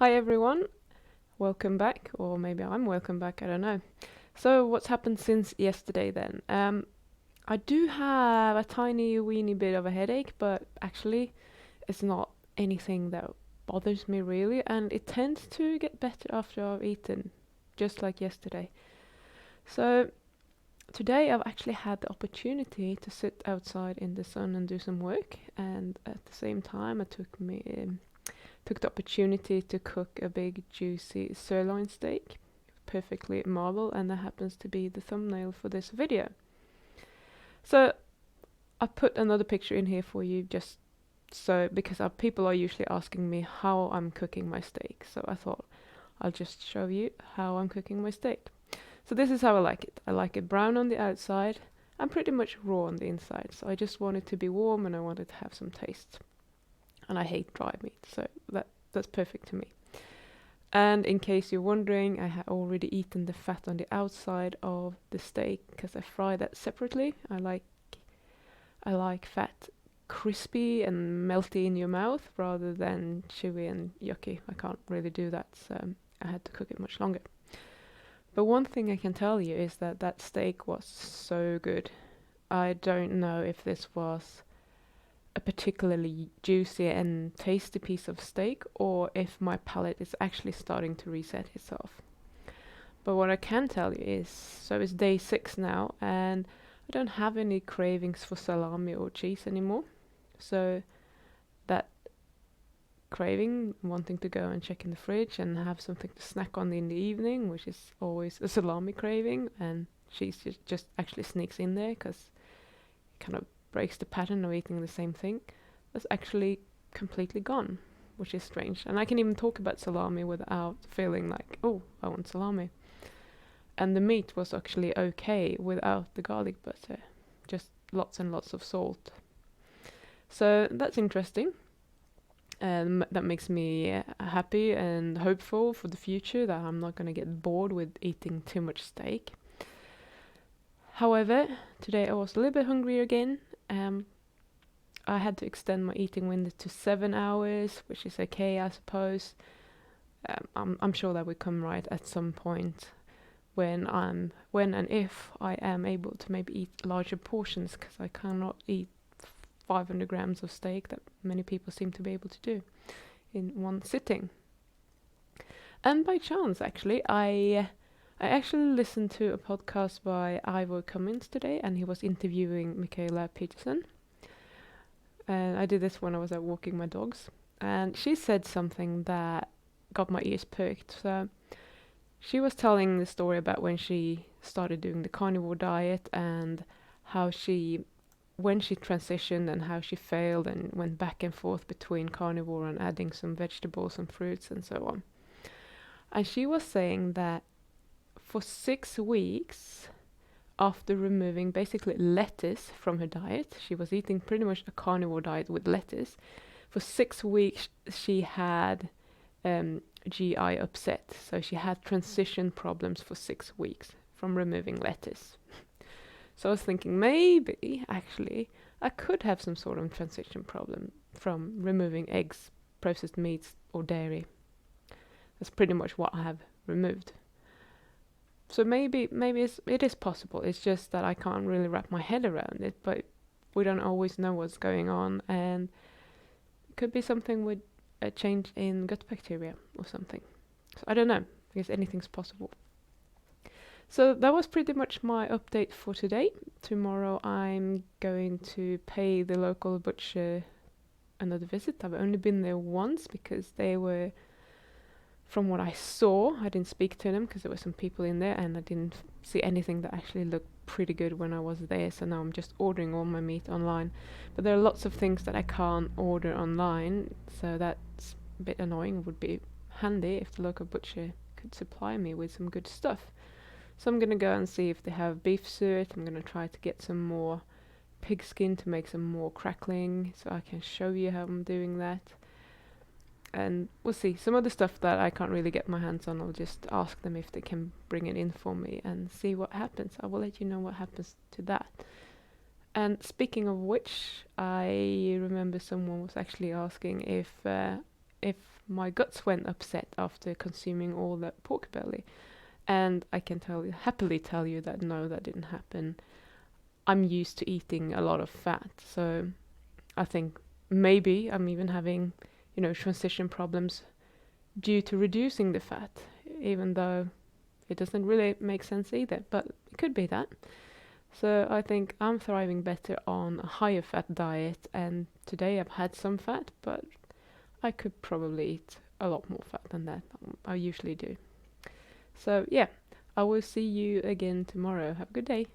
Hi everyone, welcome back, or maybe I'm welcome back, I don't know. So, what's happened since yesterday then? I do have a tiny weeny bit of a headache, but actually, it's not anything that bothers me really, and it tends to get better after I've eaten, just like yesterday. So, today I've actually had the opportunity to sit outside in the sun and do some work, and at the same time, I took the opportunity to cook a big juicy sirloin steak, perfectly marble, and that happens to be the thumbnail for this video. So I put another picture in here for you just so because people are usually asking me how I'm cooking my steak. So I thought I'll just show you how I'm cooking my steak. So this is how I like it. I like it brown on the outside and pretty much raw on the inside. So I just want it to be warm and I want it to have some taste. And I hate dry meat, so that's perfect to me. And in case you're wondering, I had already eaten the fat on the outside of the steak because I fry that separately. I like fat crispy and melty in your mouth rather than chewy and yucky. I can't really do that, so I had to cook it much longer. But one thing I can tell you is that that steak was so good. I don't know if this was a particularly juicy and tasty piece of steak or if my palate is actually starting to reset itself. But what I can tell you is, so it's day 6 now, and I don't have any cravings for salami or cheese anymore. So that craving, wanting to go and check in the fridge and have something to snack on in the evening, which is always a salami craving, and cheese just actually sneaks in there because it kind of breaks the pattern of eating the same thing, that's actually completely gone, which is strange. And I can even talk about salami without feeling like, oh, I want salami. And the meat was actually okay without the garlic butter, just lots and lots of salt. So that's interesting. And that makes me happy and hopeful for the future that I'm not going to get bored with eating too much steak. However, today I was a little bit hungry again. I had to extend my eating window to 7 hours, which is okay, I suppose. I'm sure that will come right at some point when and if I am able to maybe eat larger portions, because I cannot eat 500 grams of steak that many people seem to be able to do in one sitting. And by chance, actually, I actually listened to a podcast by Ivor Cummins today, and he was interviewing Michaela Peterson. And I did this when I was out walking my dogs. And she said something that got my ears perked. So she was telling the story about when she started doing the carnivore diet and when she transitioned and how she failed and went back and forth between carnivore and adding some vegetables and fruits and so on. And she was saying that for 6 weeks, after removing basically lettuce from her diet, she was eating pretty much a carnivore diet with lettuce. For 6 weeks, she had GI upset, so she had transition problems for 6 weeks from removing lettuce. So I was thinking maybe actually I could have some sort of transition problem from removing eggs, processed meats, or dairy. That's pretty much what I have removed. So maybe it is possible. It's just that I can't really wrap my head around it. But we don't always know what's going on, and it could be something with a change in gut bacteria or something. So I don't know. I guess anything's possible. So that was pretty much my update for today. Tomorrow I'm going to pay the local butcher another visit. I've only been there once because they were, from what I saw, I didn't speak to them because there were some people in there and I didn't see anything that actually looked pretty good when I was there. So now I'm just ordering all my meat online. But there are lots of things that I can't order online, so that's a bit annoying. It would be handy if the local butcher could supply me with some good stuff. So I'm going to go and see if they have beef suet. I'm going to try to get some more pig skin to make some more crackling so I can show you how I'm doing that. And we'll see. Some other stuff that I can't really get my hands on, I'll just ask them if they can bring it in for me and see what happens. I will let you know what happens to that. And speaking of which, I remember someone was actually asking if if my guts went upset after consuming all that pork belly. And I can happily tell you that no, that didn't happen. I'm used to eating a lot of fat, so I think maybe I'm even having, transition problems due to reducing the fat, even though it doesn't really make sense either, but it could be that. So I think I'm thriving better on a higher fat diet, and today I've had some fat, but I could probably eat a lot more fat than that. I usually do. So yeah, I will see you again tomorrow. Have a good day.